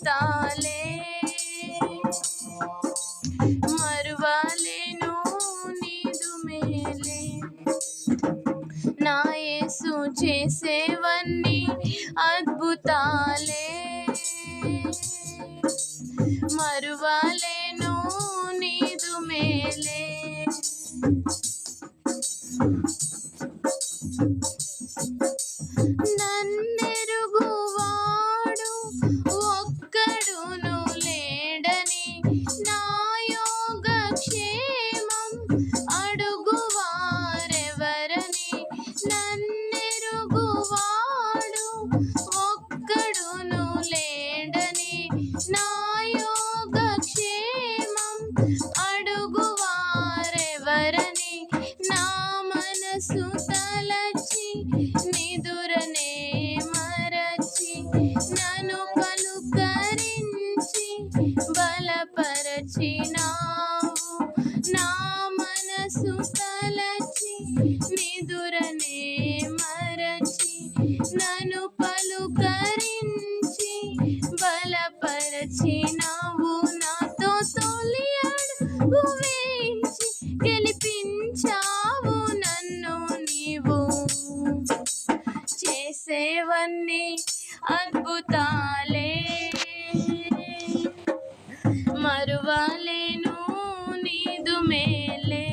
అద్భుతాలే మరువలేను నీదు మేలే. నా యేసు చేసేవన్నీ అద్భుతాలే మరువలేను నీదు మేలే. నన్నెరుగువాడు ఒక్కడును లేడని నా యోగక్షేమం అడుగువారెవరని. నన్నెరుగువాడు ఒక్కడును లేడని నా యోగక్షేమం అడుగువారెవరని. నా మనసు తలచి నిదురనే మరచి నన్ను పలుకరించి బలపరచినావు. నా మనసు తలచి నిదురనే మరచి నన్ను పలుకరించి బలపరచినావు. నాతో తొలి అడుగు వేయించి గెలిపించావు నన్ను నీవు. చేసేవన్నీ అద్భుతాలే మరువలేను నీదు మేలే.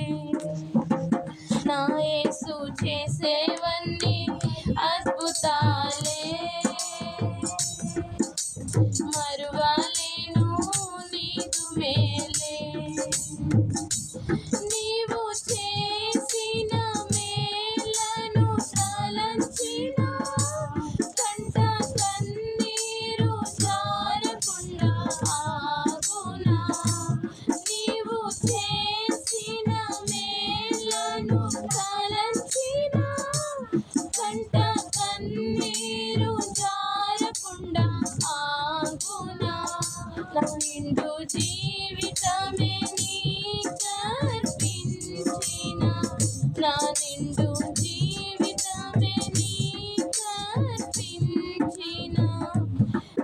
నా యేసు చేసేవన్నీ అద్భుతాలే మరువలేను నీదు మేలే. నీవు చేసిన మేలను తలంచిన కంట కన్నీరు జారకుండా ఆగునా. నీవు చేసిన మేలను తలంచిన కంట కన్నీరు జారకుండా ఆగునా. నా నిండు జీవితమే నీకర్పించిన నా నిండు జీవితమే నీకర్పించిన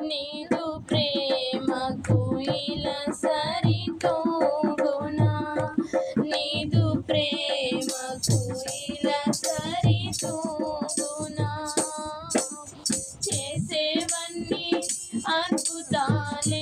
నీదు ప్రేమకు ఇలా సరితూగునా. నీదు ప్రేమకు ఇలా సరితూగునా. చేసేవన్నీ అద్భుతాలే